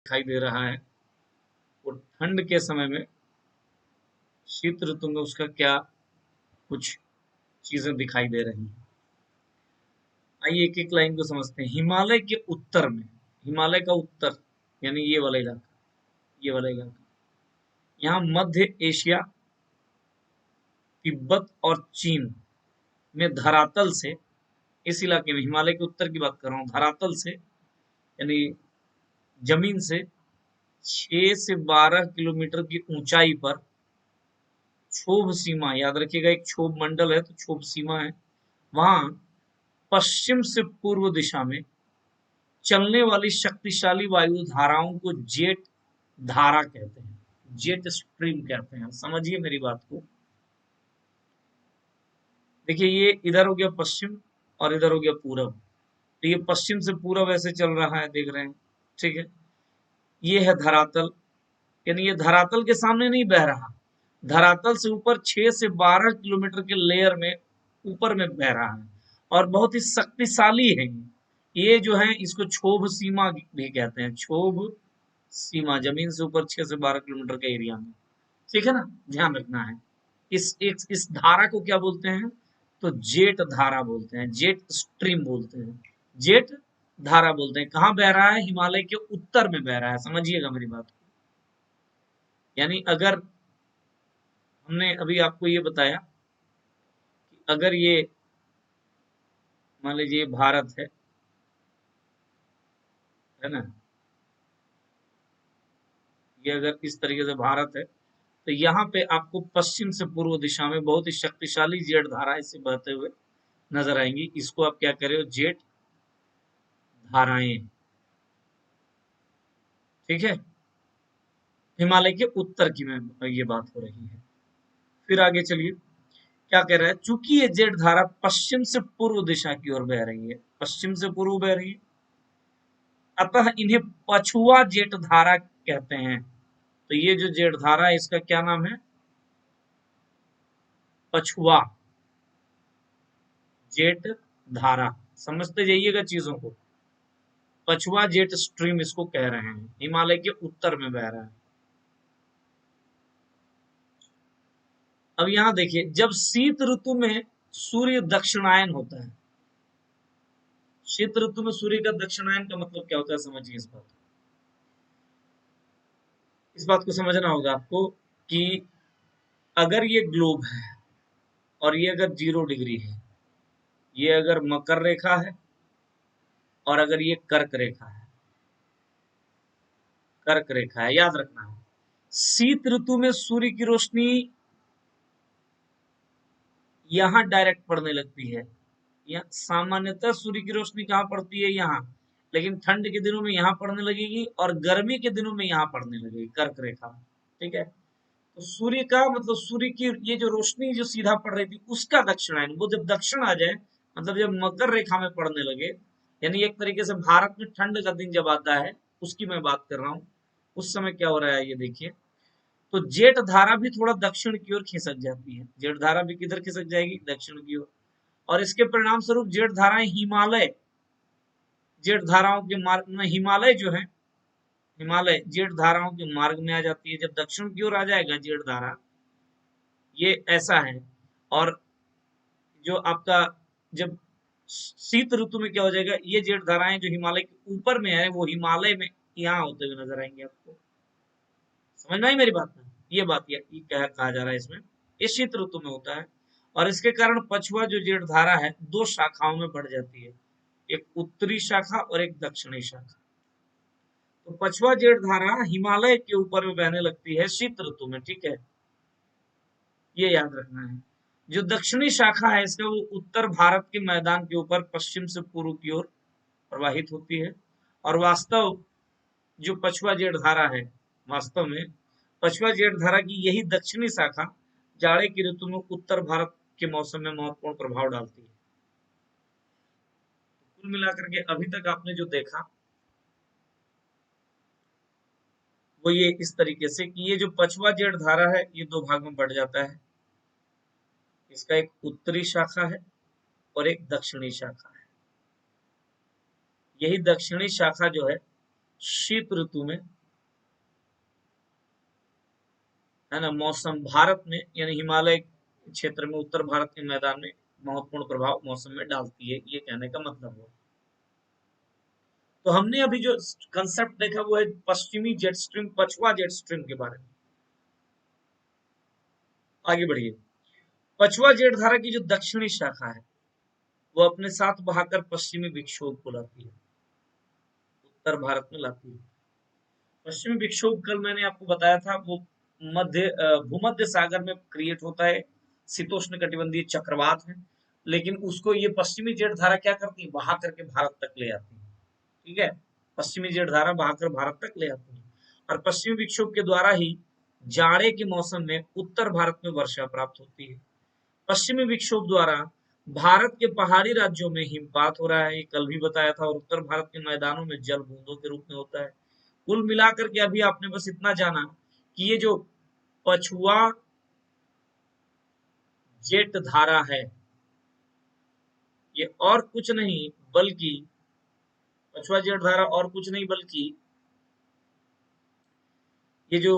दिखाई दे रहा है, वो ठंड के समय में, शीत ऋतु में उसका क्या कुछ चीजें दिखाई दे रही हैं। आइए एक एक लाइन को समझते हैं। हिमालय के उत्तर में, हिमालय का उत्तर यानी ये वाला इलाका, ये वाला इलाका, यहाँ मध्य एशिया, तिब्बत और चीन में धरातल से, इस इलाके में, हिमालय के उत्तर की बात कर रहा हूँ, धरातल से यानी जमीन से 6 से 12 किलोमीटर की ऊंचाई पर क्षोभ सीमा, याद रखिएगा एक क्षोभ मंडल है तो क्षोभ सीमा है, वहां पश्चिम से पूर्व दिशा में चलने वाली शक्तिशाली वायु धाराओं को जेट धारा कहते हैं, जेट स्ट्रीम कहते हैं। समझिए मेरी बात को। देखिए ये इधर हो गया पश्चिम और इधर हो गया पूरब, तो ये पश्चिम से पूरब ऐसे चल रहा है, देख रहे हैं, ठीक है। ये है धरातल, यानी ये धरातल के सामने नहीं बह रहा, धरातल से ऊपर 6 से 12 किलोमीटर के लेयर में ऊपर में बह रहा है और बहुत ही शक्तिशाली है। ये जो है इसको क्षोभ सीमा भी कहते हैं, क्षोभ सीमा, जमीन से ऊपर 6 से 12 किलोमीटर के एरिया में, ठीक है ना, ध्यान रखना है। इस धारा को क्या बोलते हैं, तो जेट धारा बोलते हैं, जेट स्ट्रीम बोलते हैं, जेट धारा बोलते हैं। कहाँ बह रहा है, हिमालय के उत्तर में बह रहा है, समझिएगा मेरी बात को। यानी अगर हमने अभी आपको ये बताया कि अगर ये मान लीजिए भारत है ना, ये अगर इस तरीके से भारत है, तो यहाँ पे आपको पश्चिम से पूर्व दिशा में बहुत ही शक्तिशाली जेट धारा इससे बहते हुए नजर आएंगी। इसको आप क्या कर रहे हो, जेट धाराएं, ठीक है। हिमालय के उत्तर की में ये बात हो रही है। फिर आगे चलिए क्या कह रहा है, चूंकि ये जेट धारा पश्चिम से पूर्व दिशा की ओर बह रही है, पश्चिम से पूर्व बह रही है, अतः इन्हें पछुआ जेट धारा कहते हैं। तो ये जो जेट धारा है इसका क्या नाम है, पछुआ जेट धारा। समझते जाइएगा चीजों को, पछुआ जेट स्ट्रीम इसको कह रहे हैं, हिमालय के उत्तर में बह रहा है। अब यहां देखिए, जब शीत ऋतु में सूर्य दक्षिणायन होता है, शीत ऋतु में सूर्य का दक्षिणायन का मतलब क्या होता है, समझिए इस बात को समझना होगा आपको कि अगर ये ग्लोब है और ये अगर 0 डिग्री है, ये अगर मकर रेखा है और अगर ये कर्क रेखा है, कर्क रेखा है, याद रखना है। शीत ऋतु में सूर्य की रोशनी यहां डायरेक्ट पड़ने लगती है, या सामान्यतः सूर्य की रोशनी कहाँ पड़ती है, यहाँ, लेकिन ठंड के दिनों में यहाँ पड़ने लगेगी और गर्मी के दिनों में यहाँ पड़ने लगेगी, कर्क रेखा, ठीक है। तो सूर्य का मतलब सूर्य की ये जो रोशनी जो सीधा पड़ रही थी उसका दक्षिणायन, वो जब दक्षिण आ जाए, मतलब जब मकर रेखा में पड़ने लगे, यानी एक तरीके से भारत में ठंड का दिन जब आता है उसकी मैं बात कर रहा हूँ, उस समय क्या हो रहा है ये देखिए। तो जेट धारा भी थोड़ा दक्षिण की ओर खिसक जाती है, जेट धारा भी किधर खिसक जाएगी, दक्षिण की ओर, और इसके परिणाम स्वरूप जेट धाराएं हिमालय, जेट धाराओं के मार्ग में, हिमालय जो है, हिमालय जेट धाराओं के मार्ग में आ जाती है। जब दक्षिण की ओर आ जाएगा जेट धारा, ये ऐसा है। और जो आपका जब शीत ऋतु में क्या हो जाएगा, ये जेट धाराएं जो हिमालय के ऊपर में है वो हिमालय में यहाँ होते हुए नजर आएंगे आपको। समझ में आई मेरी बात में, ये बात ये कहा जा रहा है इसमें, ये शीत ऋतु में होता है। और इसके कारण पछुआ जो जेट धारा है 2 शाखाओं में बढ़ जाती है, एक उत्तरी शाखा और एक दक्षिणी शाखा। तो पछुआ जेट धारा हिमालय के ऊपर में बहने लगती है शीत ऋतु में, ठीक है, ये याद रखना है। जो दक्षिणी शाखा है इसका, वो उत्तर भारत के मैदान के ऊपर पश्चिम से पूर्व की ओर प्रवाहित होती है। और वास्तव जो पछुआ जेठ धारा है, वास्तव में पछुआ जेठ धारा की यही दक्षिणी शाखा जाड़े की ऋतु में उत्तर भारत के मौसम में महत्वपूर्ण प्रभाव डालती है। कुल मिलाकर के अभी तक आपने जो देखा वो ये इस तरीके से कि ये जो पछुआ जेठ धारा है ये 2 भाग में बढ़ जाता है, इसका एक उत्तरी शाखा है और एक दक्षिणी शाखा है। यही दक्षिणी शाखा जो है शीत ऋतु में, है ना, मौसम भारत में यानी हिमालय क्षेत्र में, उत्तर भारत के मैदान में महत्वपूर्ण प्रभाव मौसम में डालती है, ये कहने का मतलब है। तो हमने अभी जो कंसेप्ट देखा वो है पश्चिमी जेट स्ट्रीम, पछुआ जेट स्ट्रीम के बारे में। आगे बढ़िए। पछुआ जेट धारा की जो दक्षिणी शाखा है वो अपने साथ बहाकर पश्चिमी विक्षोभ को लाती है, उत्तर भारत में लाती है। पश्चिमी विक्षोभ कल मैंने आपको बताया था, वो भूमध्य सागर में क्रिएट होता है, शीतोष्ण कटिबंधीय चक्रवात है, लेकिन उसको ये पश्चिमी जेट धारा क्या करती है, बहा करके भारत तक ले आती है। ठीक है, पश्चिमी जेट धारा बहाकर भारत तक ले आती है, और पश्चिमी विक्षोभ के द्वारा ही जाड़े के मौसम में उत्तर भारत में वर्षा प्राप्त होती है। पश्चिमी विक्षोभ द्वारा भारत के पहाड़ी राज्यों में हिमपात हो रहा है, ये कल भी बताया था, और उत्तर भारत के मैदानों में जल बूंदों के रूप में होता है। कुल मिलाकर के अभी आपने बस इतना जाना कि ये जो पछुआ जेट धारा है ये और कुछ नहीं बल्कि, पछुआ जेट धारा और कुछ नहीं बल्कि ये जो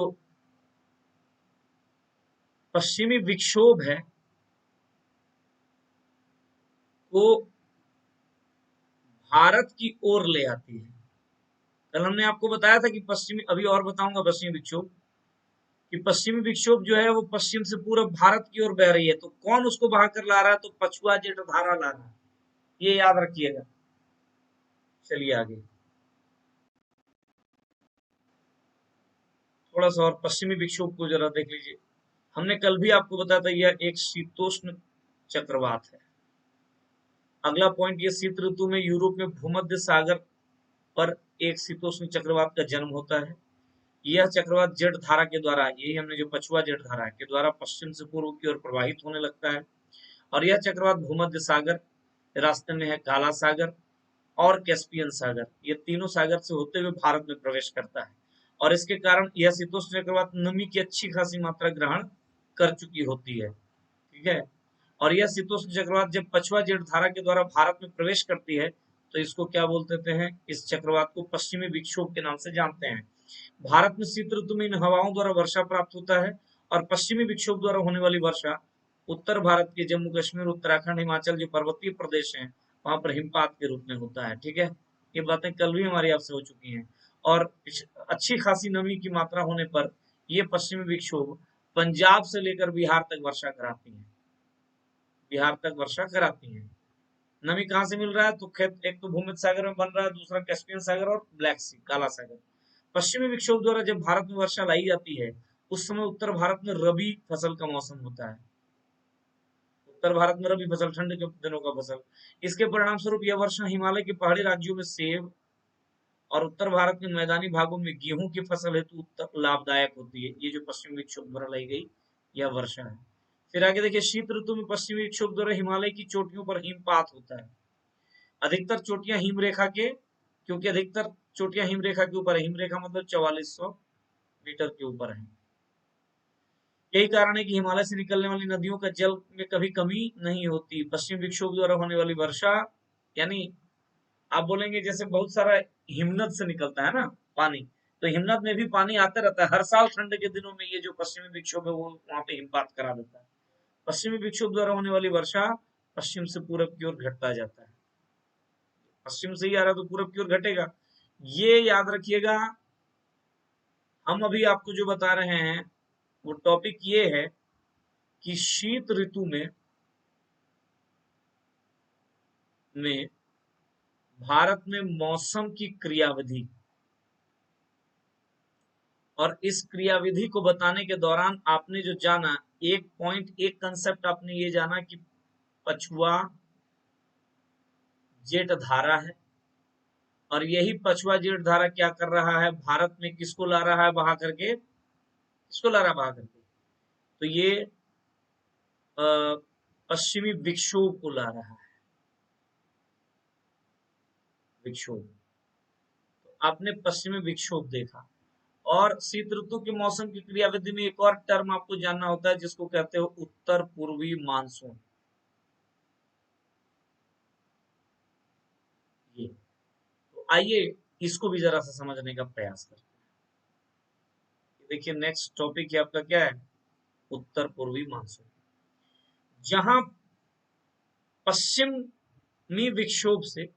पश्चिमी विक्षोभ है वो भारत की ओर ले आती है। कल हमने आपको बताया था कि पश्चिमी, अभी और बताऊंगा पश्चिमी विक्षोभ, कि पश्चिमी विक्षोभ जो है वो पश्चिम से पूरब भारत की ओर बह रही है, तो कौन उसको बहाकर ला रहा है, तो पछुआ जेट धारा ला रहा है, ये याद रखिएगा। चलिए आगे, थोड़ा सा और पश्चिमी विक्षोभ को जरा देख लीजिए। हमने कल भी आपको बताया था यह एक शीतोष्ण चक्रवात है। अगला पॉइंट, ये शीत ऋतु में यूरोप में भूमध्य सागर पर एक शीतोष्ण चक्रवात का जन्म होता है। यह चक्रवात जेट धारा के द्वारा, यही हमने जो पछुआ जेट धारा के द्वारा पश्चिम से पूर्व की ओर प्रवाहित होने लगता है, और यह चक्रवात भूमध्य सागर, रास्ते में है काला सागर और कैस्पियन सागर, ये तीनों सागर से होते हुए भारत में प्रवेश करता है, और इसके कारण यह शीतोष्ण चक्रवात नमी की अच्छी खासी मात्रा ग्रहण कर चुकी होती है। ठीक है, और यह शीतोष्ण चक्रवात जब पछुआ जेट धारा के द्वारा भारत में प्रवेश करती है तो इसको क्या बोलते हैं, इस चक्रवात को पश्चिमी विक्षोभ के नाम से जानते हैं। भारत में शीत ऋतु में इन हवाओं द्वारा वर्षा प्राप्त होता है, और पश्चिमी विक्षोभ द्वारा होने वाली वर्षा उत्तर भारत के जम्मू कश्मीर, उत्तराखंड, हिमाचल जो पर्वतीय प्रदेश हैं वहां पर हिमपात के रूप में होता है। ठीक है, ये बातें कल भी हमारी आपसे हो चुकी हैं, और अच्छी खासी नमी की मात्रा होने पर ये पश्चिमी विक्षोभ पंजाब से लेकर बिहार तक वर्षा कराती है, बिहार तक वर्षा कराती है। नमी कहाँ से मिल रहा है, तो खेत एक तो भूमध्य सागर में बन रहा है, दूसरा कैस्पियन सागर और ब्लैक सी, काला सागर। पश्चिमी विक्षोभ द्वारा जब भारत में वर्षा लाई जाती है उस समय उत्तर भारत में रबी फसल का मौसम होता है, उत्तर भारत में रबी फसल, ठंड के दिनों का फसल। इसके परिणाम स्वरूप यह वर्षा हिमालय के पहाड़ी राज्यों में सेब और उत्तर भारत के मैदानी भागों में गेहूं की फसल हेतु लाभदायक होती है। ये जो पश्चिमी विक्षोभ द्वारा लाई गई यह वर्षा है। फिर आगे देखिए, शीत ऋतु में पश्चिमी विक्षोभ द्वारा हिमालय की चोटियों पर हिमपात होता है। अधिकतर चोटियां हिम रेखा के, क्योंकि अधिकतर चोटियां हिम रेखा के ऊपर है, हिम रेखा मतलब 4400 मीटर के ऊपर है। यही कारण है कि हिमालय से निकलने वाली नदियों का जल में कभी कमी नहीं होती। पश्चिम विक्षोभ द्वारा होने वाली वर्षा, यानी आप बोलेंगे जैसे बहुत सारा हिमनद से निकलता है ना पानी, तो हिमनद में भी पानी आता रहता है हर साल। ठंड के दिनों में ये जो पश्चिमी विक्षोभ है वो वहां पे हिमपात करा देता है। पश्चिमी विक्षोभ द्वारा होने वाली वर्षा पश्चिम से पूरब की ओर घटता जाता है, पश्चिम से ही आ रहा तो पूरब की ओर घटेगा, ये याद रखिएगा। हम अभी आपको जो बता रहे हैं वो टॉपिक ये है कि शीत ऋतु में भारत में मौसम की क्रियाविधि, और इस क्रियाविधि को बताने के दौरान आपने जो जाना, एक पॉइंट, एक कंसेप्ट आपने ये जाना कि पछुआ जेट धारा है, और यही पछुआ जेट धारा क्या कर रहा है, भारत में किसको ला रहा है बहा करके, किसको ला रहा है बहा करके, तो ये पश्चिमी विक्षोभ को ला रहा है, विक्षोभ। तो आपने पश्चिमी विक्षोभ देखा, और शीत ऋतु के मौसम की क्रियाविधि में एक और टर्म आपको जानना होता है जिसको कहते हो उत्तर पूर्वी मानसून। ये, तो आइए इसको भी जरा सा समझने का प्रयास करते हैं। देखिए नेक्स्ट टॉपिक है आपका क्या है, उत्तर पूर्वी मानसून। जहां पश्चिमी विक्षोभ से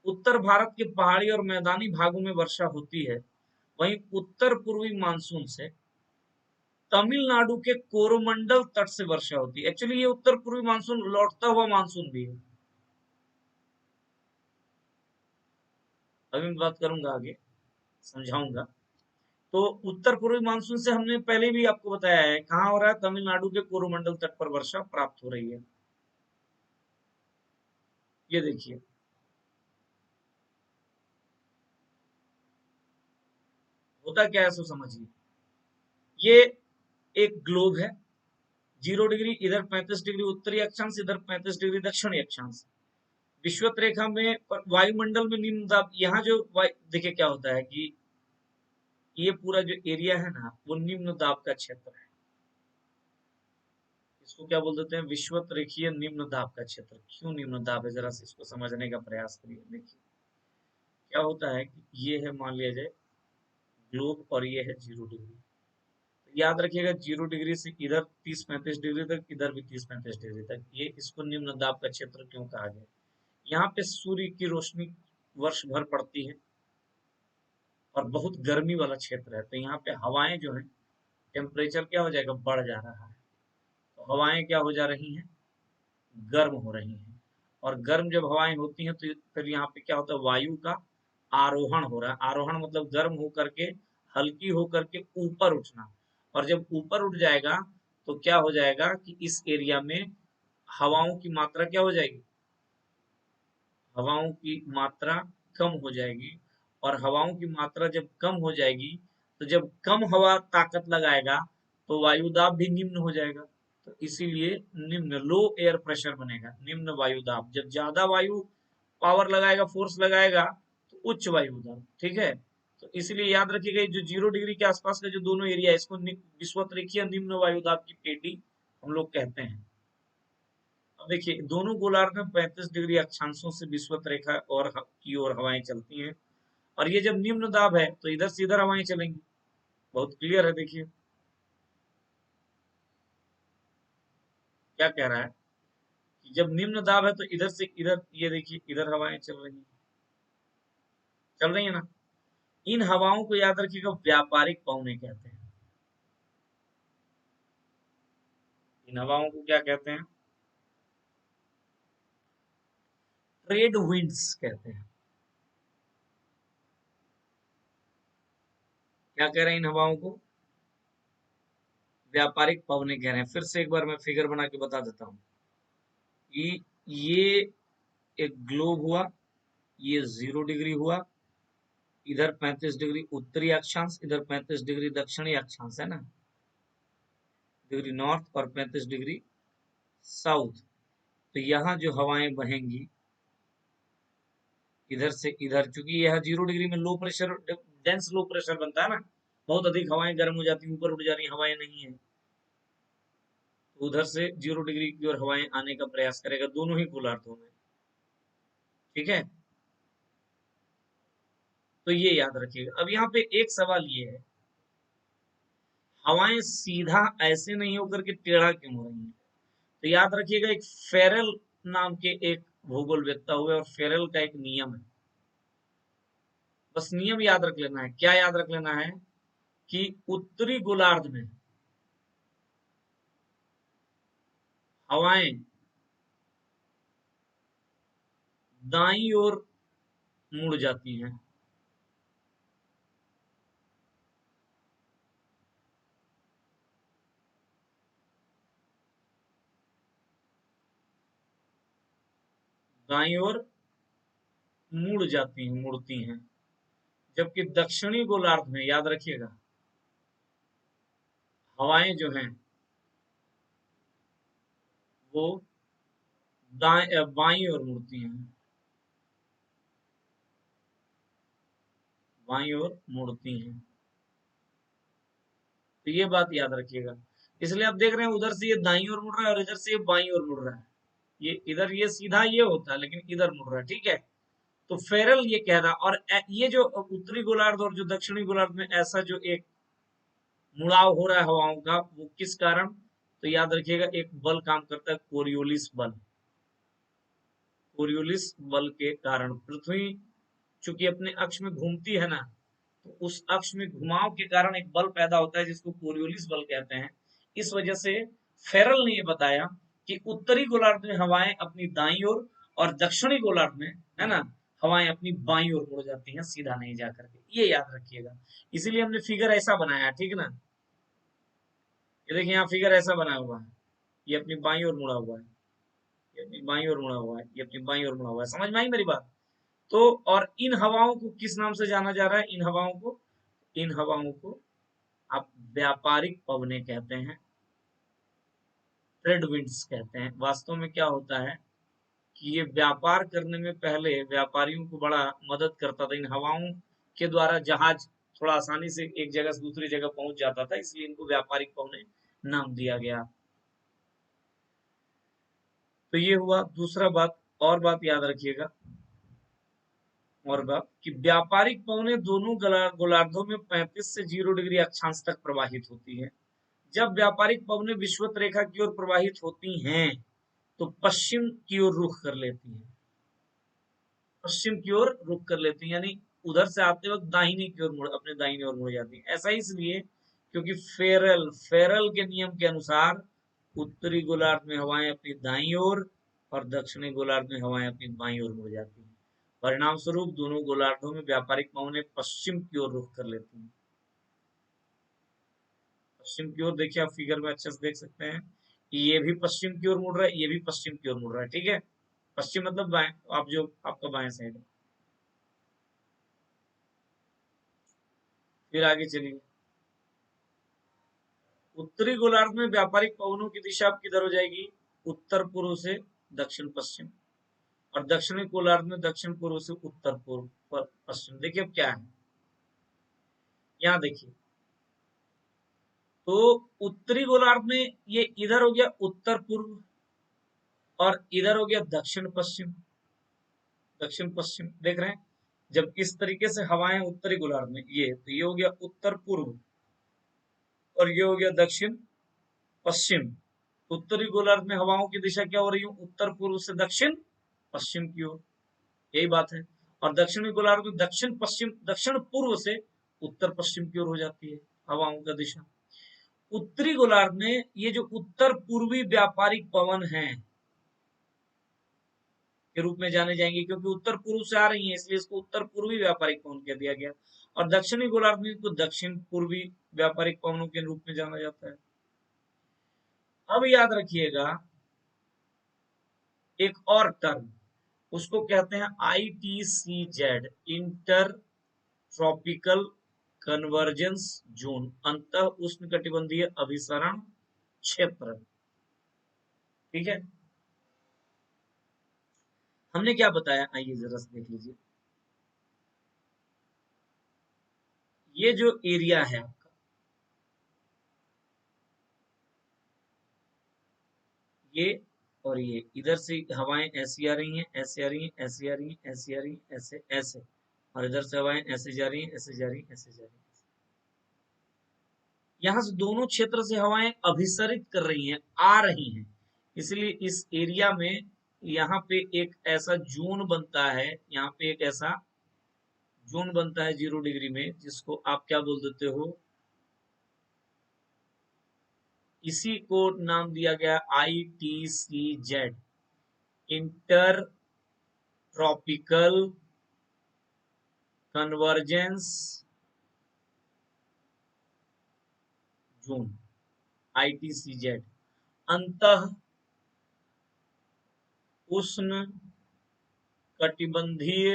उत्तर भारत के पहाड़ी और मैदानी भागों में वर्षा होती है, वहीं उत्तर पूर्वी मानसून से तमिलनाडु के कोरोमंडल तट से वर्षा होती है। एक्चुअली ये उत्तर पूर्वी मानसून लौटता हुआ मानसून भी है। अभी मैं बात करूंगा, आगे समझाऊंगा। तो उत्तर पूर्वी मानसून से हमने पहले भी आपको बताया है कहां हो रहा है, तमिलनाडु के कोरोमंडल तट पर वर्षा प्राप्त हो रही है। ये देखिए, होता क्या है सो समझिए। ये एक ग्लोब है, 0 डिग्री इधर 35 डिग्री उत्तरी अक्षांश, इधर 35 डिग्री दक्षिणी अक्षांश। विषुवत रेखा में वायुमंडल में निम्न दाब, यहाँ जो देखिए क्या होता है कि ये पूरा जो एरिया है ना, वो निम्न दाब का क्षेत्र है। इसको क्या बोल देते हैं, विषुवत रेखीय निम्न दाब का क्षेत्र। क्यों निम्न दाब है, जरा से इसको समझने का प्रयास करिए। देखिए क्या होता है कि ये है, मान लिया जाए ग्लोब, और ये है 0 डिग्री। तो याद रखिएगा 0 डिग्री से इधर 30-35 डिग्री तक, इधर भी 30-35 डिग्री तक, ये इसको निम्न दाब का क्षेत्र क्यों कहा गया। यहाँ पे सूर्य की रोशनी वर्ष भर पड़ती है और बहुत गर्मी वाला क्षेत्र है, तो यहाँ पे हवाएं जो है, टेम्परेचर क्या हो जाएगा, बढ़ जा रहा है। तो हवाएं क्या हो जा रही हैं, गर्म हो रही हैं। और गर्म जब हवाएं होती हैं तो फिर यहाँ पे क्या होता है, वायु का आरोहण हो रहा है। आरोहण मतलब गर्म होकर के, हल्की होकर के ऊपर उठना। और जब ऊपर उठ जाएगा तो क्या हो जाएगा कि इस एरिया में हवाओं की मात्रा क्या हो जाएगी, हवाओं की मात्रा कम हो जाएगी। और हवाओं की मात्रा जब कम हो जाएगी, तो जब कम हवा ताकत लगाएगा तो वायुदाब भी निम्न हो जाएगा। तो इसीलिए निम्न, लो एयर प्रेशर बनेगा, निम्न वायुदाब। जब ज्यादा वायु पावर लगाएगा, फोर्स लगाएगा, तो उच्च वायुदाब। ठीक है, तो इसलिए याद रखिएगा जो 0 डिग्री के आसपास का जो दोनों एरिया है, इसको विषुवत रेखीय निम्न वायुदाब की पेटी हम लोग कहते हैं। अब देखिए दोनों गोलार्ध में 35 डिग्री अक्षांशों से विषुवत रेखा और की ओर हवाएं चलती हैं। और ये जब निम्न दाब है तो इधर से इधर हवाएं चलेंगी। बहुत क्लियर है, देखिए क्या कह रहा है कि जब निम्न दाब है तो इधर से इधर, ये देखिए इधर हवाएं चल रही है ना। इन हवाओं को याद रखिएगा व्यापारिक पवने कहते हैं। इन हवाओं को क्या कहते हैं, ट्रेड विंड्स कहते हैं। क्या कह रहे हैं इन हवाओं को, व्यापारिक पवने कह रहे हैं। फिर से एक बार मैं फिगर बना के बता देता हूँ कि ये एक ग्लोब हुआ, ये 0 डिग्री हुआ, इधर 35 डिग्री उत्तरी अक्षांश, इधर 35 डिग्री दक्षिणी अक्षांश है ना, डिग्री नॉर्थ, और 35 डिग्री साउथ। तो यहाँ जो हवाएं बहेंगी इधर से इधर, चूंकि यह 0 डिग्री में low pressure, dense low pressure बनता है ना, बहुत अधिक हवाएं गर्म हो जाती, ऊपर उठ जा रही हवाएं नहीं है, तो उधर से 0 डिग्री की ओर हवाएं आने का प्रयास करेगा, दोनों ही गोलार्धों में। ठीक है, तो ये याद रखिएगा। अब यहाँ पे एक सवाल ये है, हवाएं सीधा ऐसे नहीं होकर के टेढ़ा क्यों हो रही हैं। तो याद रखिएगा एक फेरल नाम के एक भूगोलवेत्ता हुए, और फेरल का एक नियम है, बस नियम याद रख लेना है। क्या याद रख लेना है कि उत्तरी गोलार्ध में हवाएं दाईं ओर मुड़ जाती हैं, दाईं ओर मुड़ जाती हैं, मुड़ती हैं। जबकि दक्षिणी गोलार्ध में याद रखिएगा हवाएं जो हैं वो दाएं बाईं ओर मुड़ती हैं, बाईं ओर मुड़ती हैं। तो ये बात याद रखिएगा। इसलिए आप देख रहे हैं उधर से ये दाईं ओर मुड़ रहा है और इधर से ये बाईं ओर मुड़ रहा है। ये इधर ये सीधा ये होता है, लेकिन इधर मुड़ रहा है। ठीक है, तो फेरल ये कह रहा, और ये जो उत्तरी गोलार्ध और जो दक्षिणी गोलार्ध में ऐसा जो एक मुड़ाव हो रहा है हवाओं का, वो किस कारण, तो याद रखिएगा एक बल काम करता है, कोरियोलिस बल। कोरियोलिस बल के कारण पृथ्वी चूंकि अपने अक्ष में घूमती है ना, तो उस अक्ष में घुमाव के कारण एक बल पैदा होता है जिसको कोरियोलिस बल कहते हैं। इस वजह से फेरल ने ये बताया कि उत्तरी गोलार्ध में हवाएं अपनी दाईं ओर और दक्षिणी गोलार्ध में, है ना, हवाएं अपनी बाईं ओर मुड़ जाती हैं, सीधा नहीं जा करके। ये याद रखिएगा, इसीलिए हमने फिगर ऐसा बनाया, ठीक ना। ये देखिए यहाँ फिगर ऐसा बना हुआ है, ये अपनी बाईं ओर मुड़ा हुआ है, ये अपनी बाईं ओर मुड़ा हुआ है, ये अपनी बाईं ओर मुड़ा हुआ है। समझ में आई मेरी बात? तो और इन हवाओं को किस नाम से जाना जा रहा है? इन हवाओं को आप व्यापारिक पवनें कहते हैं, ट्रेड विंड्स कहते हैं। वास्तव में क्या होता है कि ये व्यापार करने में पहले व्यापारियों को बड़ा मदद करता था। इन हवाओं के द्वारा जहाज थोड़ा आसानी से एक जगह से दूसरी जगह पहुंच जाता था, इसलिए इनको व्यापारिक पवनें नाम दिया गया। तो ये हुआ दूसरा बात। और बात याद रखिएगा, और बात कि व्यापारिक पवनें दोनों गोलार्धों में 35 से 0 डिग्री अक्षांश तक प्रवाहित होती है। जब व्यापारिक पवनें विषुवत रेखा की ओर प्रवाहित होती हैं तो पश्चिम की ओर रुख कर लेती हैं, पश्चिम की ओर रुख कर लेती हैं, यानी उधर से आते वक्त दाहिनी की ओर मुड़, अपने दाहिनी ओर मुड़ जाती हैं। ऐसा इसलिए क्योंकि फेरल के नियम के अनुसार उत्तरी गोलार्ध में हवाएं अपनी दाईं ओर और दक्षिणी गोलार्ध में हवाएं अपनी बाईं ओर मुड़ जाती हैं। परिणाम स्वरूप दोनों गोलार्धों में व्यापारिक पवनें पश्चिम की ओर रुख कर लेती हैं। पश्चिम की ओर देखिए, आप फिगर में अच्छे से देख सकते हैं कि ये भी पश्चिम की ओर मुड़ रहा है, ये भी पश्चिम की ओर मुड़ रहा है, ठीक है। पश्चिम मतलब बाएं, आप जो आपका बाएं साइड है। फिर आगे चलिए, उत्तरी गोलार्ध में व्यापारिक पवनों की दिशा अब किधर हो जाएगी? उत्तर पूर्व से दक्षिण पश्चिम, और दक्षिणी गोलार्ध में दक्षिण पूर्व से उत्तर पूर्व पश्चिम। देखिए अब क्या है, यहाँ देखिए, तो उत्तरी गोलार्ध में ये इधर हो गया उत्तर पूर्व और इधर हो गया दक्षिण पश्चिम। दक्षिण पश्चिम देख रहे हैं, जब इस तरीके से हवाएं उत्तरी गोलार्ध में, ये तो ये हो गया उत्तर पूर्व और ये हो गया दक्षिण पश्चिम। उत्तरी गोलार्ध में हवाओं की दिशा क्या हो रही है? उत्तर पूर्व से दक्षिण पश्चिम की ओर, यही बात है। और दक्षिणी गोलार्ध में दक्षिण पश्चिम, दक्षिण पूर्व से उत्तर पश्चिम की ओर हो जाती है हवाओं का दिशा। उत्तरी गोलार्ध में ये जो उत्तर पूर्वी व्यापारिक पवन हैं के रूप में जाने जाएंगे, क्योंकि उत्तर पूर्व से आ रही हैं, इसलिए इसको उत्तर पूर्वी व्यापारिक पवन कह दिया गया। और दक्षिणी गोलार्ध में इसको दक्षिण पूर्वी व्यापारिक पवनों के रूप में जाना जाता है। अब याद रखिएगा एक और टर्म, उसको कहते हैं ITCZ, inter tropical convergence zone, अंत उष्णकटिबंधीय अभिसरण क्षेत्र, ठीक है। हमने क्या बताया, आइए जरा से देख लीजिए। ये जो एरिया है आपका, ये और ये, इधर से हवाएं ऐसी आ रही हैं, ऐसे आ रही हैं, ऐसे आ रही हैं, ऐसे आ रही हैं, ऐसे ऐसे, और इधर से हवाएं ऐसे जा रही हैं, ऐसे जा रही हैं, ऐसे जा रही हैं। यहाँ से दोनों क्षेत्र से हवाएं अभिसरित कर रही हैं, आ रही हैं, इसलिए इस एरिया में यहाँ पे एक ऐसा जोन बनता है, यहाँ पे एक ऐसा जोन बनता है 0 डिग्री में, जिसको आप क्या बोल देते हो, इसी को नाम दिया गया ITCZ, inter tropical convergence zone, ITCZ, अंतः उष्ण कटिबंधीय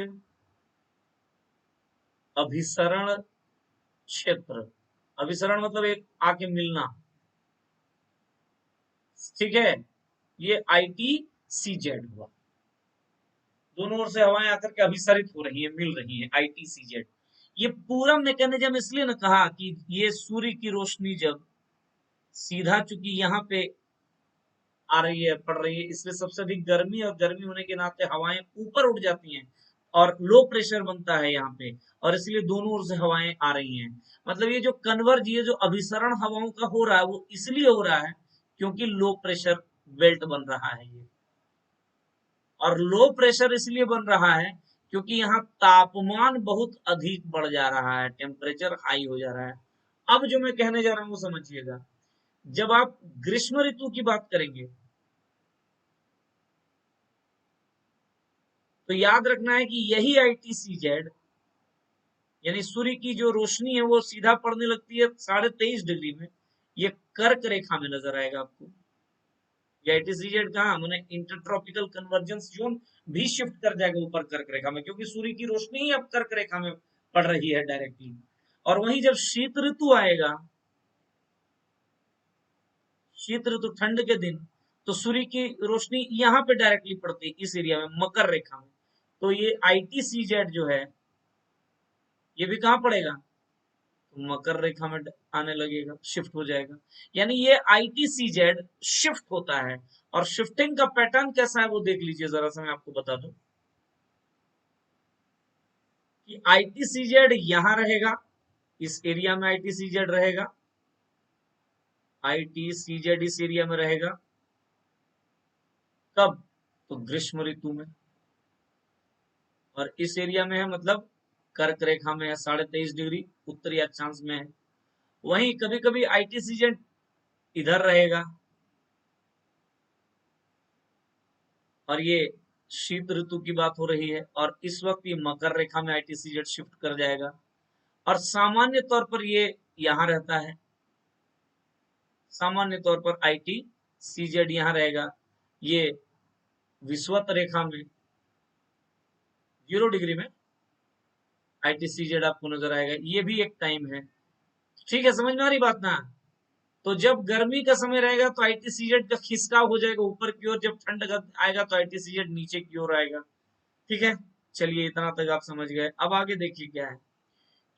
अभिसरण क्षेत्र। अभिसरण मतलब एक आके मिलना, ठीक है। ये ITCZ हुआ, दोनों ओर से हवाएं आकर के अभिसरित हो रही है, मिल रही है, ITCZ। ये पूरा मैकेनिज्म इसलिए ना कहा कि ये सूर्य की रोशनी जब सीधा चूंकि यहाँ पे आ रही है, पड़ रही है, इसलिए सबसे अधिक गर्मी, और गर्मी होने के नाते हवाएं ऊपर उठ जाती हैं, और लो प्रेशर बनता है यहाँ पे, और इसलिए दोनों ओर से हवाएं आ रही हैं। मतलब ये जो कन्वर्ज, ये जो अभिसरण हवाओं का हो रहा है वो इसलिए हो रहा है क्योंकि लो प्रेशर बेल्ट बन रहा है ये। और लो प्रेशर इसलिए बन रहा है क्योंकि यहाँ तापमान बहुत अधिक बढ़ जा रहा है, टेम्परेचर हाई हो जा रहा है। अब जो मैं कहने जा रहा हूँ वो समझिएगा। जब आप ग्रीष्म ऋतु की बात करेंगे तो याद रखना है कि यही ITCZ, यानी सूर्य की जो रोशनी है वो सीधा पड़ने लगती है 23.5 डिग्री में, ये कर्क रेखा में नजर आएगा आपको। ये ITCZ कहाँ, मैंने इंटरट्रॉपिकल कन्वर्जेंस जोन भी शिफ्ट कर जाएगा ऊपर कर्क रेखा में, क्योंकि सूर्य की रोशनी ही अब कर्क रेखा में पड़ रही है डायरेक्टली। और वहीं जब शीत ऋतु आएगा, शीत ऋतु ठंड के दिन, तो सूर्य की रोशनी यहाँ पे डायरेक्टली पड़ती है इस एरिया में, मकर रेखा में। तो ये ITCZ जो है ये भी कहाँ पड़ेगा, तो मकर रेखा में आने लगेगा, शिफ्ट हो जाएगा। यानी ये ITCZ शिफ्ट होता है। और शिफ्टिंग का पैटर्न कैसा है वो देख लीजिए जरा सा, मैं आपको बता दूं कि ITCZ यहां रहेगा, इस एरिया में ITCZ रहेगा, ITCZ इस एरिया में रहेगा। कब, तो ग्रीष्म ऋतु में। और इस एरिया में है, मतलब कर्क रेखा में है, 23.5 डिग्री उत्तरी अक्षांश में है। वहीं कभी कभी ITCZ इधर रहेगा, और ये शीत ऋतु की बात हो रही है, और इस वक्त ये मकर रेखा में ITCZ शिफ्ट कर जाएगा। और सामान्य तौर पर ये यहां रहता है, सामान्य तौर पर ITCZ यहां रहेगा। ये विषुवत रेखा में 0 डिग्री में ITCZ आपको नजर आएगा। ये भी एक टाइम है, ठीक है, समझ में आ रही बात ना। तो जब गर्मी का समय रहेगा तो ITCZ का खिसकाव हो जाएगा ऊपर की ओर, जब ठंड आएगा तो ITCZ नीचे की ओर आएगा। ठीक है, चलिए इतना तक आप समझ गए। अब आगे देखिए क्या है,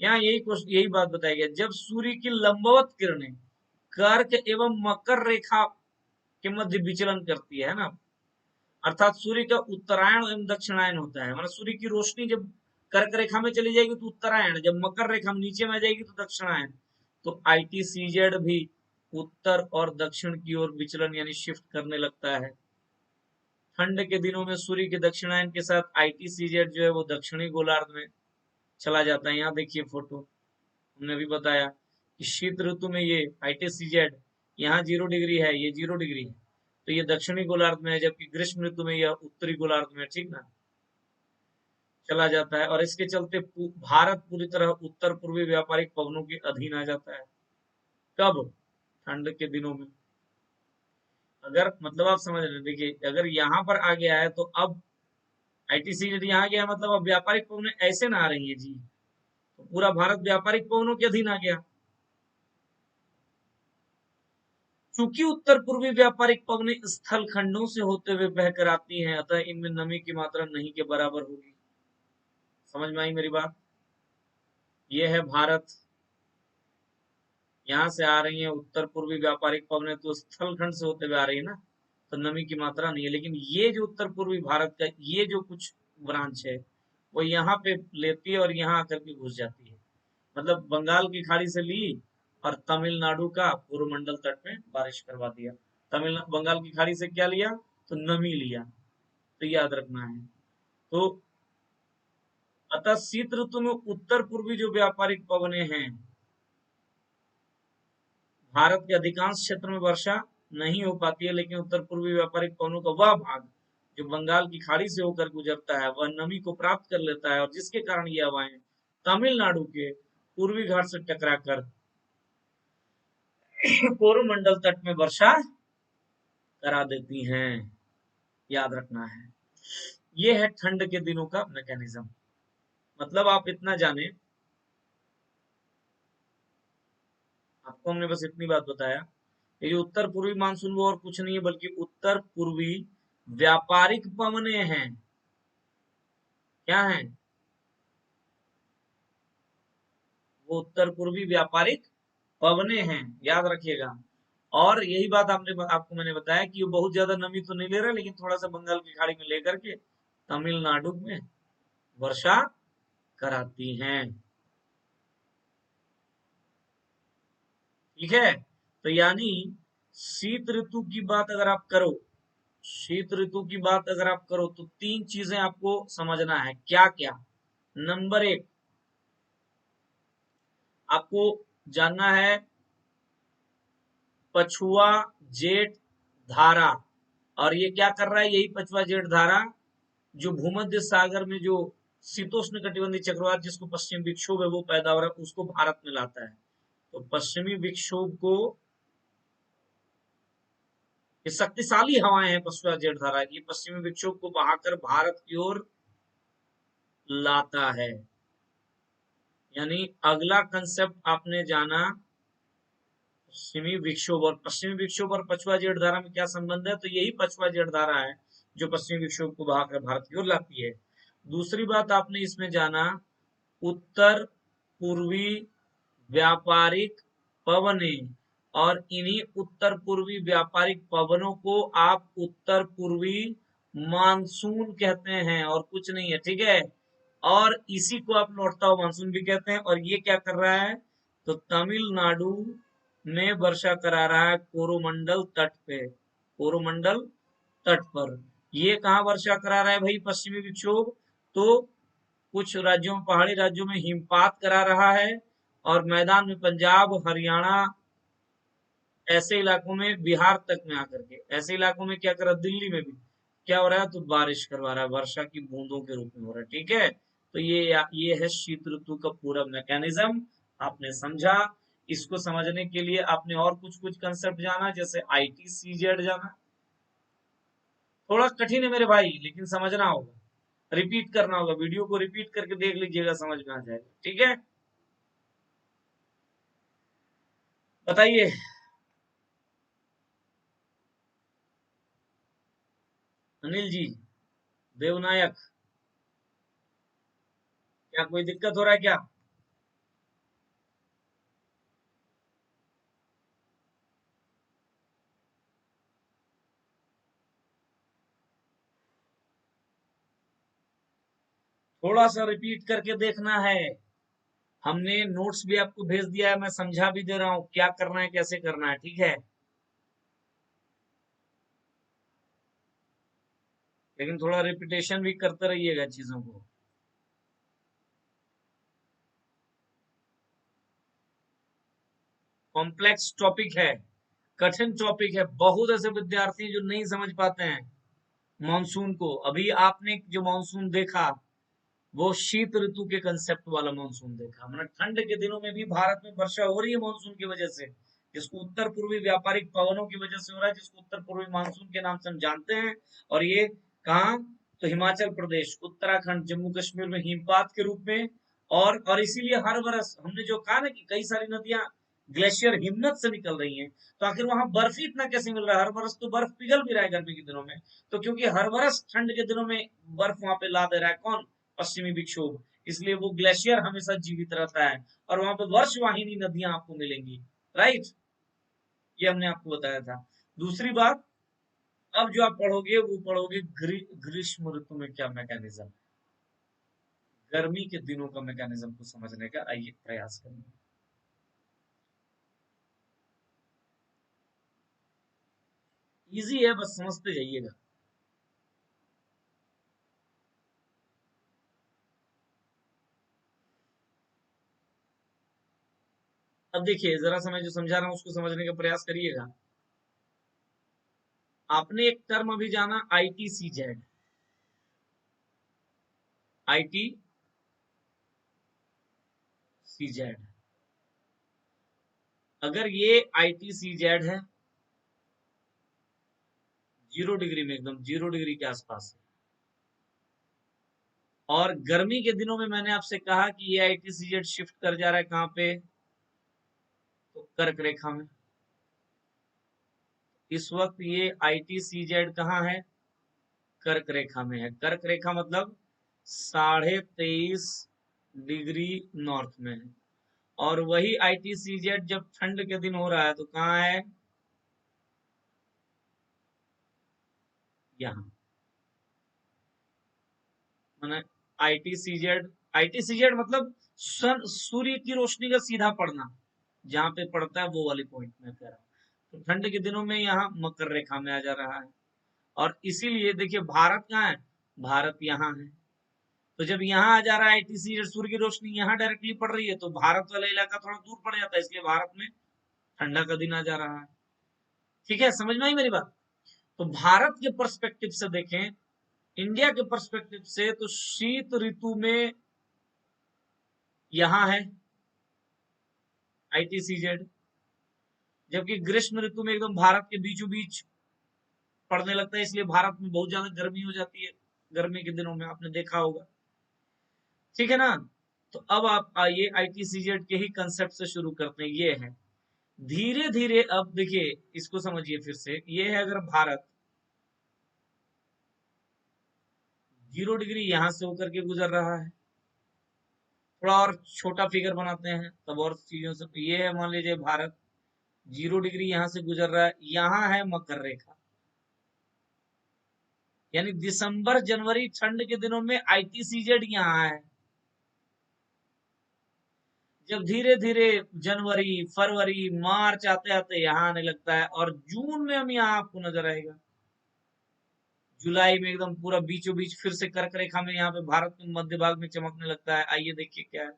यहाँ यही बात बताई गई। जब सूर्य की लंबवत किरणें कर्क एवं मकर रेखा के मध्य विचलन करती है ना, अर्थात सूर्य का उत्तरायण एवं दक्षिणायन होता है, मतलब सूर्य की रोशनी जब कर्क रेखा में चली जाएगी तो उत्तरायण, जब मकर रेखा में नीचे में आ जाएगी तो दक्षिणायन। तो ITCZ भी उत्तर और दक्षिण की ओर विचलन यानी शिफ्ट करने लगता है। ठंड के दिनों में सूर्य के दक्षिणायन के साथ ITCZ जो है वो दक्षिणी गोलार्ध में चला जाता है। यहाँ देखिए फोटो, हमने भी बताया कि शीत ऋतु में ये ITCZ यहाँ 0 डिग्री है, ये 0 डिग्री है, तो ये दक्षिणी गोलार्ध में है, जबकि ग्रीष्म ऋतु में यह उत्तरी गोलार्ध में, ठीक ना, चला जाता है। और इसके चलते भारत पूरी तरह उत्तर पूर्वी व्यापारिक पवनों के अधीन आ जाता है। कब, ठंड के दिनों में। अगर मतलब आप समझ रहे, देखिए अगर यहाँ पर आ गया है तो अब ITCZ यहाँ गया, मतलब अब व्यापारिक पवनें ऐसे ना आ रही है जी, तो पूरा भारत व्यापारिक पवनों के अधीन आ गया। चूंकि उत्तर पूर्वी व्यापारिक पवनें स्थल खंडों से होते हुए बहकर आती हैं, अतः इनमें नमी की मात्रा नहीं के बराबर होगी। समझ में आई मेरी बात। यह है भारत, यहाँ से आ रही है उत्तर पूर्वी व्यापारिक पवनें, तो स्थल खंड से होते हुए आ रही है ना, तो नमी की मात्रा नहीं है। लेकिन ये जो उत्तर पूर्वी भारत का ये जो कुछ ब्रांच है वो यहाँ पे लेती है और यहाँ आकर के घुस जाती है। मतलब बंगाल की खाड़ी से ली और तमिलनाडु का पूर्व मंडल तट में बारिश करवा दिया। बंगाल की खाड़ी से क्या लिया, तो नमी लिया। तो याद रखना है। तो अतः शीत ऋतु में उत्तर पूर्वी जो व्यापारिक पवनें हैं, भारत के अधिकांश क्षेत्र में वर्षा नहीं हो पाती है, लेकिन उत्तर पूर्वी व्यापारिक पवनों का वह भाग जो बंगाल की खाड़ी से होकर गुजरता है वह नमी को प्राप्त कर लेता है, और जिसके कारण ये हवाएं तमिलनाडु के पूर्वी घाट से टकराकर पूर्व मंडल तट में वर्षा करा देती हैं। याद रखना है, ये है ठंड के दिनों का मैकेनिज्म। मतलब आप इतना जाने, आपको हमने बस इतनी बात बताया, ये जो उत्तर पूर्वी मानसून वो और कुछ नहीं है बल्कि उत्तर पूर्वी व्यापारिक पवनें हैं। क्या है, वो उत्तर पूर्वी व्यापारिक पवनें हैं, याद रखिएगा। और यही बात आपको मैंने बताया कि वो बहुत ज्यादा नमी तो नहीं ले रहा, लेकिन थोड़ा सा बंगाल की खाड़ी में लेकर के तमिलनाडु में वर्षा कराती हैं। ठीक है, तो यानी शीत ऋतु की बात अगर आप करो, शीत ऋतु की बात अगर आप करो तो तीन चीजें आपको समझना है। क्या क्या? नंबर एक, आपको जानना है पछुआ जेठ धारा। और ये क्या कर रहा है? यही पछुआ जेठ धारा जो भूमध्य सागर में जो शीतोष्ण कटिबंधीय चक्रवात जिसको पश्चिम विक्षोभ है वो पैदा हो रहा है, उसको भारत में लाता है। तो पश्चिमी विक्षोभ को, ये शक्तिशाली हवाएं हैं पछुआ जेठ धारा की, पश्चिमी विक्षोभ को बहाकर भारत की ओर लाता है। यानी अगला कंसेप्ट आपने जाना पश्चिमी विक्षोभ। और पश्चिमी विक्षोभ और पछुआ जेठ धारा में क्या संबंध है? तो यही पछुआ जेठ धारा है जो पश्चिमी विक्षोभ को बहाकर भारत की ओर लाती है। दूसरी बात आपने इसमें जाना उत्तर पूर्वी व्यापारिक पवनें। और इन्हीं उत्तर पूर्वी व्यापारिक पवनों को आप उत्तर पूर्वी मानसून कहते हैं और कुछ नहीं है। ठीक है, और इसी को आप लौटता हुआ मानसून भी कहते हैं। और ये क्या कर रहा है? तो तमिलनाडु में वर्षा करा रहा है कोरोमंडल तट पे, कोरोमंडल तट पर। ये कहाँ वर्षा करा रहा है भाई? पश्चिमी विक्षोभ तो कुछ राज्यों में, पहाड़ी राज्यों में हिमपात करा रहा है, और मैदान में पंजाब हरियाणा ऐसे इलाकों में, बिहार तक में आकर के ऐसे इलाकों में क्या कर रहा है? दिल्ली में भी क्या हो रहा है? तो बारिश करवा रहा है, वर्षा की बूंदों के रूप में हो रहा है। ठीक है, तो ये है शीत ऋतु का पूरा मैकेनिज्म। आपने समझा। इसको समझने के लिए आपने और कुछ कुछ कंसेप्ट जाना, जैसे ITCZ जाना। थोड़ा कठिन है मेरे भाई, लेकिन समझना होगा, रिपीट करना होगा, वीडियो को रिपीट करके देख लीजिएगा, समझ में आ जाएगा। ठीक है, बताइए। अनिल जी, देवनायक, क्या कोई दिक्कत हो रहा है क्या? थोड़ा सा रिपीट करके देखना है। हमने नोट्स भी आपको भेज दिया है, मैं समझा भी दे रहा हूँ क्या करना है कैसे करना है। ठीक है, लेकिन थोड़ा रिपीटेशन भी करते रहिएगा चीजों को। कॉम्प्लेक्स टॉपिक है, कठिन टॉपिक है, बहुत ऐसे विद्यार्थी हैं जो नहीं समझ पाते हैं मानसून को। अभी आपने जो मानसून देखा वो शीत ऋतु के कंसेप्ट वाला मानसून देखा। मतलब ठंड के दिनों में भी भारत में वर्षा हो रही है मानसून की वजह से, जिसको उत्तर पूर्वी व्यापारिक पवनों की वजह से हो रहा है, जिसको उत्तर पूर्वी मानसून के नाम से हम जानते हैं। और ये कहाँ? तो हिमाचल प्रदेश, उत्तराखंड, जम्मू कश्मीर में हिमपात के रूप में। और इसीलिए हर वर्ष हमने जो कहा ना कि कई सारी नदियां ग्लेशियर हिमनद से निकल रही हैं, तो आखिर वहां बर्फ ही इतना कैसे मिल रहा है? हर वर्ष तो बर्फ पिघल भी रहा है गर्मी के दिनों में। तो क्योंकि हर वर्ष ठंड के दिनों में बर्फ वहां पे ला दे रहा है कौन? पश्चिमी विक्षोभ। इसलिए वो ग्लेशियर हमेशा जीवित रहता है, और वहां पे वर्षवाहिनी नदियां आपको मिलेंगी। राइट, ये हमने आपको बताया था। दूसरी बात, अब जो आप पढ़ोगे वो पढ़ोगे ग्रीष्म ऋतु में क्या मैकेनिज्म, गर्मी के दिनों का मैकेनिज्म को समझने का आइए प्रयास करेंगे। इजी है, बस समझते जाइएगा। अब देखिए जरा सा, मैं जो समझा रहा हूँ उसको समझने का प्रयास करिएगा। आपने एक टर्म अभी जाना ITCZ, ITCZ। अगर ये ITCZ है 0 डिग्री में, एकदम 0 डिग्री के आसपास है, और गर्मी के दिनों में मैंने आपसे कहा कि ये ITCZ शिफ्ट कर जा रहा है कहाँ पे? तो कर्क रेखा में। इस वक्त ये ITCZ कहाँ है? कर्क रेखा में है। कर्क रेखा मतलब 23.5 डिग्री नॉर्थ में है। और वही ITCZ जब ठंड के दिन हो रहा है तो कहाँ है? यहाँ। मैंने आईटीसीजेड मतलब सूर्य की रोशनी का सीधा पड़ना, जहां पे पड़ता है वो वाली पॉइंट में कह रहा हूँ। तो ठंड के दिनों में यहाँ मकर रेखा में आ जा रहा है, और इसीलिए देखिए भारत कहाँ है, भारत यहाँ है। तो जब यहाँ आ जा रहा है आईटीसीजेड, सूर्य की रोशनी यहाँ डायरेक्टली पड़ रही है, तो भारत वाला इलाका थोड़ा दूर पड़ जाता है, इसलिए भारत में ठंडा का दिन आ जा रहा है। ठीक है, समझ में आई मेरी बात? तो भारत के पर्सपेक्टिव से देखें, इंडिया के पर्सपेक्टिव से, तो शीत ऋतु में यहाँ है आईटीसीजेड, जबकि ग्रीष्म ऋतु में एकदम भारत के बीचों बीच पड़ने लगता है, इसलिए भारत में बहुत ज्यादा गर्मी हो जाती है गर्मी के दिनों में, आपने देखा होगा। ठीक है ना? तो अब आप आइए आईटीसीजेड के ही कंसेप्ट से शुरू करते हैं। ये है धीरे धीरे, अब देखिए इसको समझिए फिर से, ये है अगर भारत 0 डिग्री यहां से होकर के गुजर रहा है, थोड़ा और छोटा फिगर बनाते हैं तब और चीजों से, ये है मान लीजिए भारत 0 डिग्री यहां से गुजर रहा है, यहाँ है मकर रेखा, यानी दिसंबर जनवरी ठंड के दिनों में आईटीसीजेड यहाँ है। जब धीरे धीरे जनवरी फरवरी मार्च आते आते यहाँ आने लगता है, और जून में हम यहाँ आपको नजर आएगा, जुलाई में एकदम पूरा बीचों बीच फिर से कर्क रेखा में यहाँ पे भारत के मध्य भाग में चमकने लगता है। आइए देखिए क्या है,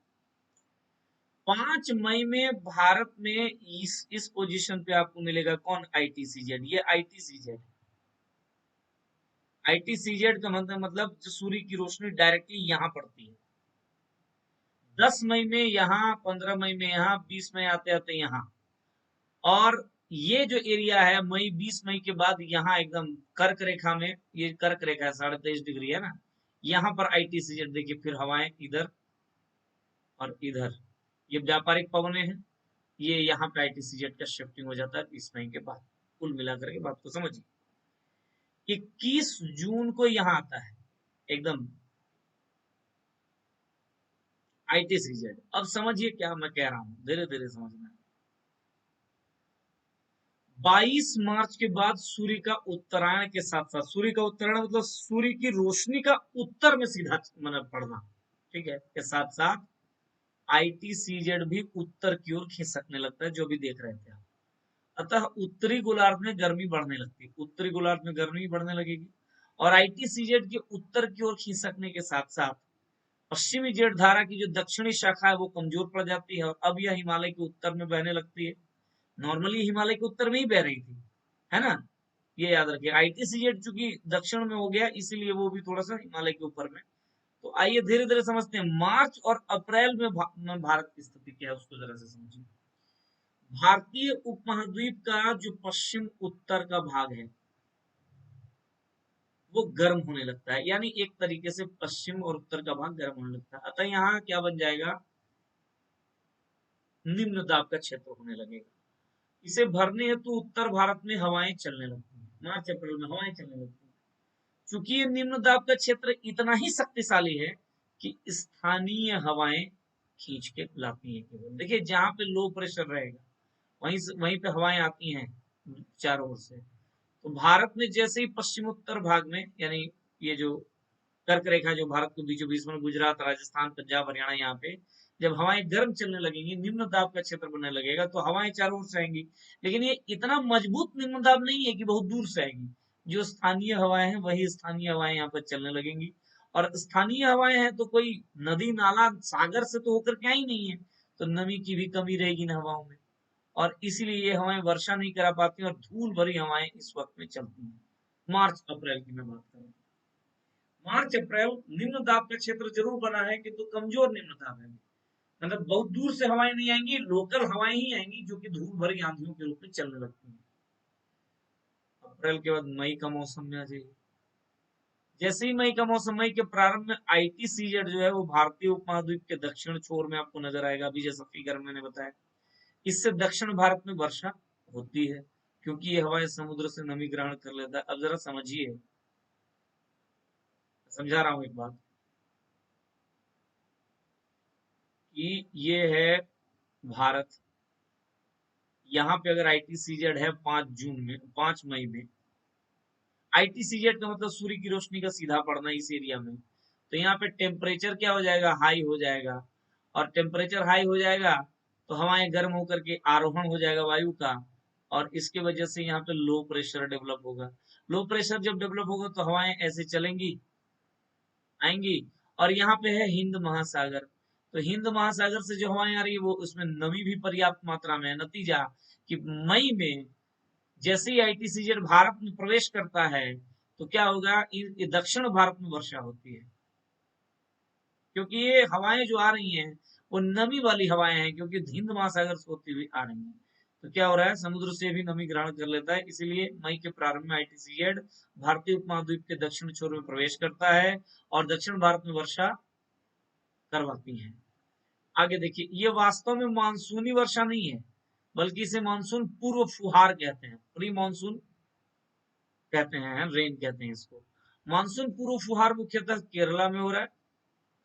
5 मई में भारत में इस पोजीशन पे आपको मिलेगा कौन, आईटीसीजेड। ये आईटीसीजेड का मतलब जो सूर्य की रोशनी डायरेक्टली यहाँ पड़ती है। 10 मई में यहाँ, 15 मई में यहाँ, 20 मई आते आते यहाँ, और ये जो एरिया है मई 20 मई के बाद यहाँ एकदम कर्क रेखा में, ये कर्क रेखा है 23.5 डिग्री है ना, यहाँ पर आईटीसीजेड देखिए, फिर हवाएं इधर और इधर, ये व्यापारिक पवने हैं, ये यहाँ पे आईटीसीजेड का शिफ्टिंग हो जाता है 20 मई के बाद। कुल मिलाकर के बात को समझिए, 21 जून को यहाँ आता है एकदम आईटीसीजेड। अब समझिए क्या मैं कह रहा हूं, धीरे धीरे समझना। 22 मार्च के बाद सूर्य का उत्तरायण के साथ साथ, सूर्य का उत्तरायण मतलब सूर्य की रोशनी का उत्तर में सीधा मतलब पड़ना, ठीक है, के साथ साथ आईटीसीजेड भी उत्तर की ओर खिसकने लगता है, जो भी देख रहे थे आप। अतः उत्तरी गोलार्ध में गर्मी बढ़ने लगती है, उत्तरी गोलार्ध में गर्मी बढ़ने लगेगी, और आईटीसीजेड के उत्तर की ओर खिसकने के साथ साथ पश्चिमी जेठ धारा की जो दक्षिणी शाखा है वो कमजोर पड़ जाती है, और अब यह हिमालय के उत्तर में बहने लगती है। नॉर्मली हिमालय के उत्तर में ही बह रही थी, है ना, ये याद रखिए। आईटीसीजेड चूंकि दक्षिण में हो गया, इसीलिए वो भी थोड़ा सा हिमालय के ऊपर में। तो आइए धीरे धीरे समझते हैं, मार्च और अप्रैल में भारत की स्थिति क्या है उसको जरा से समझिए। भारतीय उपमहाद्वीप का जो पश्चिम उत्तर का भाग है वो गर्म होने लगता है, यानी एक तरीके से पश्चिम और उत्तर का भाग गर्म होने लगता है। अतः यहाँ क्या बन जाएगा, निम्न दाब का क्षेत्र होने लगेगा। इसे भरने हेतु उत्तर भारत में हवाएं चलने लगती हैं, मार्च अप्रैल में हवाएं चलने लगती हैं। चूंकि ये निम्न दाब का क्षेत्र इतना ही शक्तिशाली है कि स्थानीय हवाएं खींच के लाती हैं केवल। देखिए जहां पे लो प्रेशर रहेगा वहीं पे हवाएं आती हैं चारों ओर से। तो भारत में जैसे ही पश्चिमोत्तर भाग में, यानी ये जो कर्क रेखा जो भारत को बीचों बीच में, गुजरात राजस्थान पंजाब हरियाणा, यहाँ पे जब हवाएं गर्म चलने लगेंगी, निम्न दाब का क्षेत्र बनने लगेगा, तो हवाएं चारों ओर से आएंगी। लेकिन ये इतना मजबूत निम्न दाब नहीं है कि बहुत दूर से आएगी, जो स्थानीय हवाएं हैं वही स्थानीय हवाएं यहाँ पर चलने लगेंगी। और स्थानीय हवाएं हैं तो कोई नदी नाला सागर से तो होकर के आई नहीं है, तो नमी की भी कमी रहेगी इन हवाओं में, और इसीलिए ये हवाएं वर्षा नहीं करा पाती और धूल भरी हवाएं इस वक्त में चलती हैं। मार्च अप्रैल की मैं बात करूं, मार्च अप्रैल निम्न दाब का क्षेत्र जरूर बना है, किंतु कमजोर निम्न दाब है, मतलब बहुत दूर से हवाएं नहीं आएंगी, लोकल हवाएं ही आएंगी जो कि धूल भरी आंधियों के रूप में चलने लगती हैं। अप्रैल के बाद मई का मौसम में आ जाइए। जैसे ही मई का मौसम, मई के प्रारंभ में आईटीसीजेड जो है वो भारतीय उपमहाद्वीप के दक्षिण छोर में आपको नजर आएगा, अभी जैसा फिगर मैंने बताया। इससे दक्षिण भारत में वर्षा होती है, क्योंकि ये हवाएं समुद्र से नमी ग्रहण कर लेता है। अब जरा समझिए, समझा रहा हूं एक बात, कि ये है भारत, यहाँ पे अगर आईटीसीजेड है 5 जून में, 5 मई में, आईटीसीजेड का मतलब सूर्य की रोशनी का सीधा पड़ना इस एरिया में, तो यहाँ पे टेम्परेचर क्या हो जाएगा, हाई हो जाएगा, और टेम्परेचर हाई हो जाएगा तो हवाएं गर्म होकर के आरोहण हो जाएगा वायु का, और इसके वजह से यहाँ पे लो प्रेशर डेवलप होगा। लो प्रेशर जब डेवलप होगा तो हवाएं ऐसे चलेंगी, आएंगी, और यहाँ पे है हिंद महासागर। तो हिंद महासागर से जो हवाएं आ रही है वो, उसमें नमी भी पर्याप्त मात्रा में है। नतीजा कि मई में जैसे ही आईटीसीजेड भारत में प्रवेश करता है तो क्या होगा, दक्षिण भारत में वर्षा होती है, क्योंकि ये हवाएं जो आ रही हैं वो नमी वाली हवाएं हैं, क्योंकि हिंद महासागर से होती हुई आ रही हैं। तो क्या हो रहा है, समुद्र से भी नमी ग्रहण कर लेता है, इसीलिए मई के प्रारंभ में आईटीसीजेड भारतीय उपमहाद्वीप के दक्षिण छोर में प्रवेश करता है और दक्षिण भारत में वर्षा करवाती है। आगे देखिए, ये वास्तव में मानसूनी वर्षा नहीं है, बल्कि इसे मानसून पूर्व फुहार कहते हैं, प्री मानसून कहते हैं, रेन कहते हैं इसको। मानसून पूर्व फुहार मुख्यतः केरला में हो रहा है,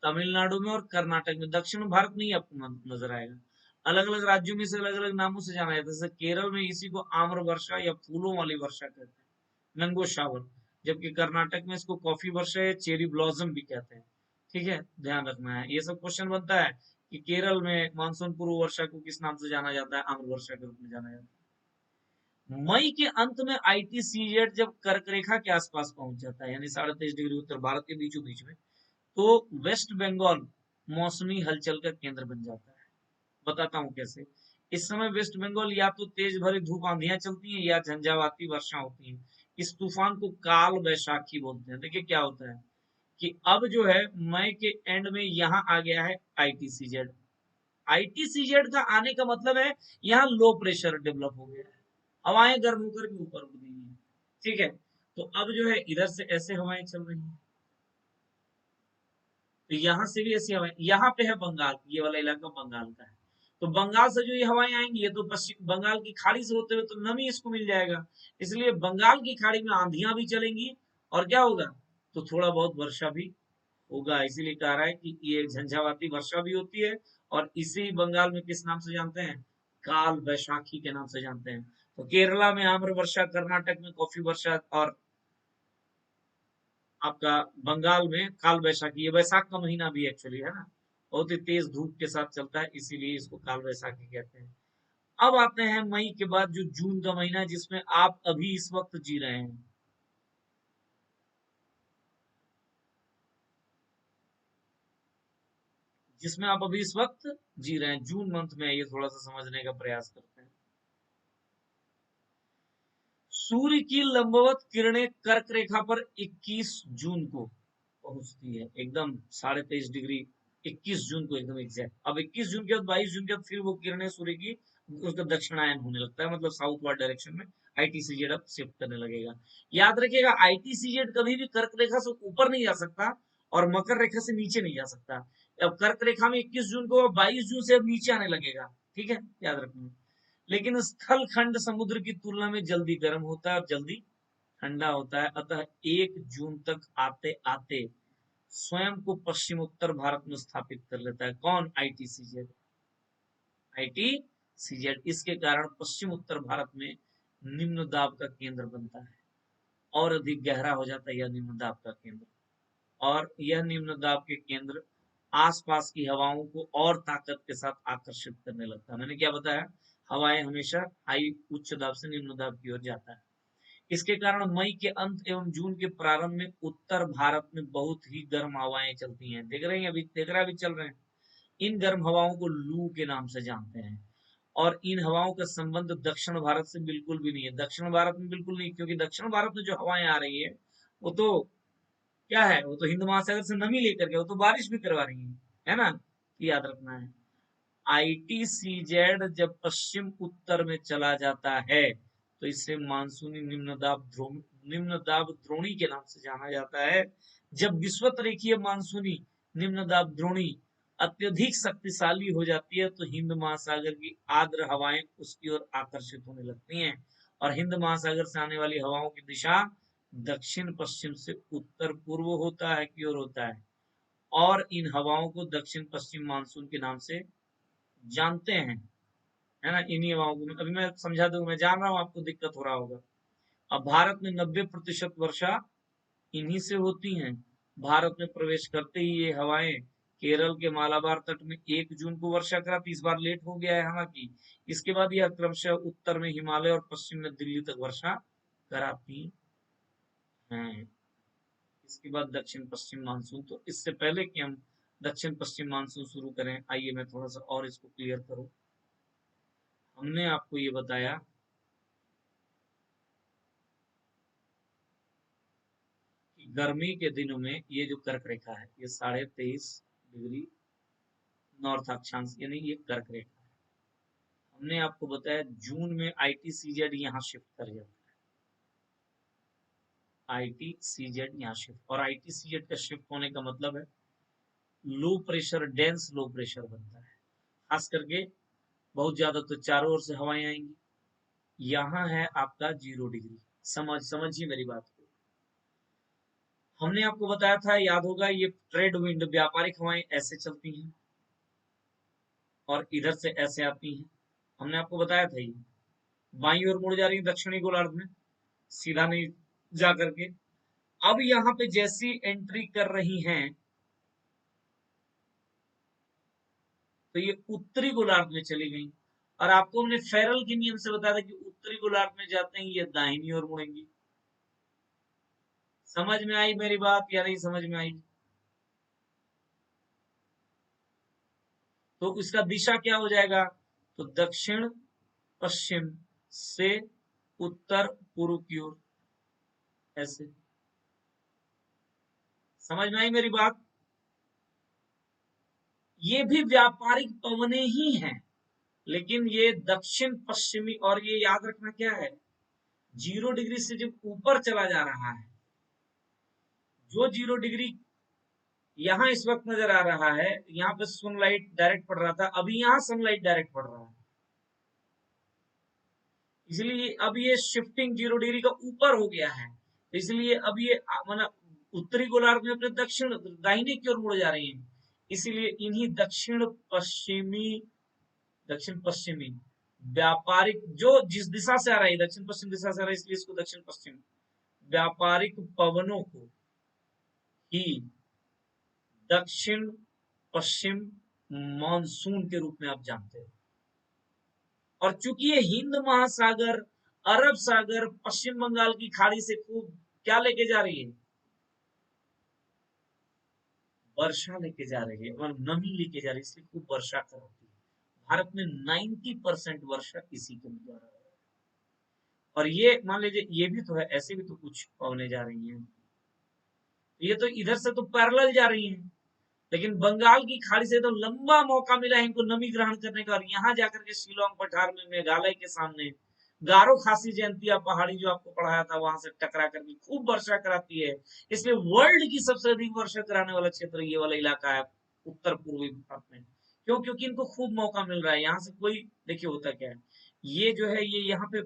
तमिलनाडु में और कर्नाटक में। दक्षिण भारत में ही आपको नजर आएगा। अलग अलग राज्यों में इसे अलग अलग नामों से जाना जाता है। जैसे केरल में इसी को आम्र वर्षा या फूलों वाली वर्षा कहते हैं, मैंगो शावर, जबकि कर्नाटक में इसको कॉफी वर्षा या चेरी ब्लॉसम भी कहते हैं। ठीक है, ध्यान रखना है, ये सब क्वेश्चन बनता है कि केरल में मानसून पूर्व वर्षा को किस नाम से जाना जाता है, आम्र वर्षा के रूप में जाना जाता है। मई के अंत में आईटीसीजेड जब कर्क रेखा के आसपास पहुंच जाता है, यानी 23.5 डिग्री उत्तर भारत के बीचों बीच में, तो वेस्ट बंगाल मौसमी हलचल का केंद्र बन जाता है। बताता हूँ कैसे। इस समय वेस्ट बंगाल या तो तेज भरी धूप आंधियां चलती हैं या झंझावाती वर्षा होती है। इस तूफान को काल वैशाखी बोलते हैं। देखिए क्या होता है कि अब जो है मई के एंड में यहाँ आ गया है आईटीसीजेड। आईटीसीजेड का आने का मतलब है यहाँ लो प्रेशर डेवलप हो गया है, हवाएं गर्म होकर के ऊपर उड़ गई हैं। ठीक है, तो अब जो है इधर से ऐसे हवाएं चल रही हैं, तो यहाँ से भी ऐसी हवाएं, यहाँ पे है बंगाल, ये वाला इलाका बंगाल का है। तो बंगाल से जो ये हवाएं आएंगी, ये तो पश्चिम बंगाल की खाड़ी से होते हुए तो नमी इसको मिल जाएगा, इसलिए बंगाल की खाड़ी में आंधियां भी चलेंगी, और क्या होगा, तो थोड़ा बहुत वर्षा भी होगा। इसीलिए कह रहा है कि ये झंझावाती वर्षा भी होती है, और इसी बंगाल में किस नाम से जानते हैं, काल वैशाखी के नाम से जानते हैं। तो केरला में आम्र वर्षा, कर्नाटक में कॉफी वर्षा, और आपका बंगाल में काल वैशाखी। ये वैशाख का महीना भी एक्चुअली है ना, बहुत ही तेज धूप के साथ चलता है, इसीलिए इसको काल वैशाखी कहते हैं। अब आते हैं मई के बाद जो जून का महीना है, जिसमें आप अभी इस वक्त जी रहे हैं। जिसमें आप अभी इस वक्त जी रहे हैं, जून मंथ में, ये थोड़ा सा समझने का प्रयास करते हैं। सूर्य की लंबवत किरणें कर्क रेखा पर 21 जून को पहुंचती है, एकदम 23.5 डिग्री, 21 जून को एकदम एग्जैक्ट। अब 21 जून के बाद 22 जून के बाद फिर वो किरणें सूर्य की, उसका दक्षिणायन होने लगता है, मतलब साउथ वर्ड डायरेक्शन में आईटीसीजेड अब शिफ्ट करने लगेगा। याद रखिएगा, आईटीसीजेड कभी भी कर्क रेखा से ऊपर नहीं जा सकता और मकर रेखा से नीचे नहीं जा सकता। अब कर्क रेखा में 21 जून को, 22 जून से अब नीचे आने लगेगा। ठीक है, याद रखना। लेकिन स्थल खंड समुद्र की तुलना में जल्दी गर्म होता है और जल्दी ठंडा होता है, अतः 1 जून तक आते आते स्वयं को पश्चिम उत्तर भारत में स्थापित कर लेता है। कौन, आईटीसीजेड। आईटीसीजेड इसके कारण पश्चिम उत्तर भारत में निम्न दाब का केंद्र बनता है, और अधिक गहरा हो जाता है यह निम्न दाब का केंद्र, और यह निम्न दाब के केंद्र आसपास की हवाओं को और ताकत के साथ आकर्षित करने लगता है। मैंने क्या बताया, हवाएं हमेशा हाई उच्च दाब से निम्न दाब की ओर जाता है। इसके कारण मई के अंत एवं जून के प्रारंभ में उत्तर भारत में बहुत ही गर्म हवाएं चलती हैं। देख रहे हैं, अभी देख रहे हैं, अभी चल रहे हैं। इन गर्म हवाओं को लू के नाम से जानते हैं, और इन हवाओं का संबंध दक्षिण भारत से बिल्कुल भी नहीं है। दक्षिण भारत में बिल्कुल नहीं, क्योंकि दक्षिण भारत में जो हवाएं आ रही है वो तो क्या है, वो तो हिंद महासागर से नमी लेकर के, वो तो बारिश भी करवा रही है ना, याद रखना है। आईटीसीजेड जब पश्चिम उत्तर में चला जाता है तो इसे मानसूनी निम्न दाब द्रोणी के नाम से जाना जाता है। जब विषुवत रेखीय मानसूनी निम्न दाब द्रोणी अत्यधिक शक्तिशाली हो जाती है तो हिंद महासागर की आर्द्र हवाएं उसकी ओर आकर्षित होने लगती हैं, और हिंद महासागर से आने वाली हवाओं की दिशा दक्षिण पश्चिम से उत्तर पूर्व होता है की ओर होता है, और इन हवाओं को दक्षिण पश्चिम मानसून के नाम से जानते हैं, है ना। इन्हीं हवाओं को अभी मैं समझा दूंगा, मैं जान रहा हूँ आपको दिक्कत हो रहा होगा। अब भारत में 90% वर्षा इन्हीं से होती है, भारत में प्रवेश करते ही ये हवाएं केरल के मालाबार तट में 1 जून को वर्षा कराती। इस बार लेट हो गया है हालांकि। इसके बाद यह क्रमशः उत्तर में हिमालय और पश्चिम में दिल्ली तक वर्षा कराती हैं। इसके बाद दक्षिण पश्चिम मानसून। तो इससे पहले कि हम दक्षिण पश्चिम मानसून शुरू करें, आइए मैं थोड़ा सा और इसको क्लियर करूं। हमने आपको ये बताया कि गर्मी के दिनों में ये जो कर्क रेखा है, ये 23.5 डिग्री नॉर्थ अक्षांश यानी ये कर्क रेखा है। हमने आपको बताया जून में ITCZ यहाँ शिफ्ट कर जाता है। ITCZ यहाँ शिफ्ट, और ITCZ का शिफ्ट होने का मतलब है low pressure, dense low pressure बनता है। खास करके बहुत ज्यादा तो चारों ओर से हवाएं आएंगी। यहाँ है आपका 0 डिग्री। समझिए मेरी बात को। हमने आपको बताया था, याद होगा, ये ट्रेड विंड व्यापारिक हवाएं ऐसे चलती हैं और इधर से ऐसे आती हैं। हमने आपको बताया था ये बाईं ओर मुड़ जा रही है दक्षिणी गोलार्ध में, सीधा नहीं जा करके। अब यहाँ पे जैसी एंट्री कर रही हैं तो ये उत्तरी गोलार्ध में चली गई। और आपको हमने फेरल के नियम से बताया था कि उत्तरी गोलार्ध में जाते ही ये दाहिनी ओर मुड़ेंगी। समझ में आई मेरी बात या नहीं समझ में आई? तो इसका दिशा क्या हो जाएगा? तो दक्षिण पश्चिम से उत्तर पूर्व की ओर, ऐसे। समझ में आई मेरी बात? ये भी व्यापारिक पवने ही हैं, लेकिन ये दक्षिण पश्चिमी, और ये याद रखना क्या है, 0 डिग्री से जब ऊपर चला जा रहा है, जो 0 डिग्री यहाँ इस वक्त नजर आ रहा है, यहाँ पे सनलाइट डायरेक्ट पड़ रहा था, अभी यहाँ सनलाइट डायरेक्ट पड़ रहा है। इसलिए अब ये शिफ्टिंग 0 डिग्री का ऊपर हो गया है। इसलिए अब ये मतलब उत्तरी गोलार्ध में अपने दक्षिण दाहिने की ओर मुड़ जा रही है। इसीलिए इन्हीं दक्षिण पश्चिमी व्यापारिक, जो जिस दिशा से आ रहा है, दक्षिण पश्चिम दिशा से आ रहा है, इसलिए इसको दक्षिण पश्चिम व्यापारिक पवनों को ही दक्षिण पश्चिम मानसून के रूप में आप जानते हो। और चूंकि ये हिंद महासागर, अरब सागर, पश्चिम बंगाल की खाड़ी से खूब क्या लेके जा रही है, वर्षा लेके जा रही है और नमी लेके जा रही है, इसलिए खूब वर्षा कराती है। भारत में 90% वर्षा इसी के द्वारा है। और ये मान लीजिए ये भी तो है, ऐसे भी तो कुछ पवने जा रही हैं, ये तो इधर से तो पैरेलल जा रही हैं, लेकिन बंगाल की खाड़ी से तो लंबा मौका मिला है इनको नमी ग्रहण करने का, और यहाँ जाकर के शिलोंग पठार में, मेघालय के सामने गारो खासी जयंतिया पहाड़ी जो आपको पढ़ाया था, वहां से टकरा करके खूब वर्षा कराती है। इसलिए वर्ल्ड की सबसे अधिक वर्षा कराने वाला क्षेत्र ये वाला इलाका है, उत्तर पूर्वी भारत में। क्यों? क्योंकि इनको खूब मौका मिल रहा है। यहाँ से कोई, देखिए होता क्या है, ये जो है ये यहाँ पे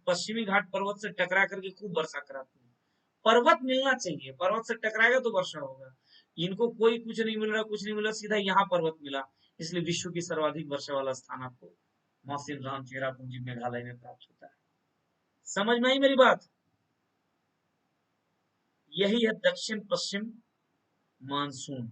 पश्चिमी घाट पर्वत से टकरा करके खूब वर्षा कराती है। पर्वत मिलना चाहिए, पर्वत से टकराएगा तो वर्षा होगा। इनको कोई कुछ नहीं मिल रहा, कुछ नहीं मिला, सीधा यहाँ पर्वत मिला। इसलिए विश्व की सर्वाधिक वर्षा वाला स्थान आपको मौसिनराम, चेरापूंजी, मेघालय में प्राप्त होता है। समझ में आई मेरी बात? यही है दक्षिण पश्चिम मानसून।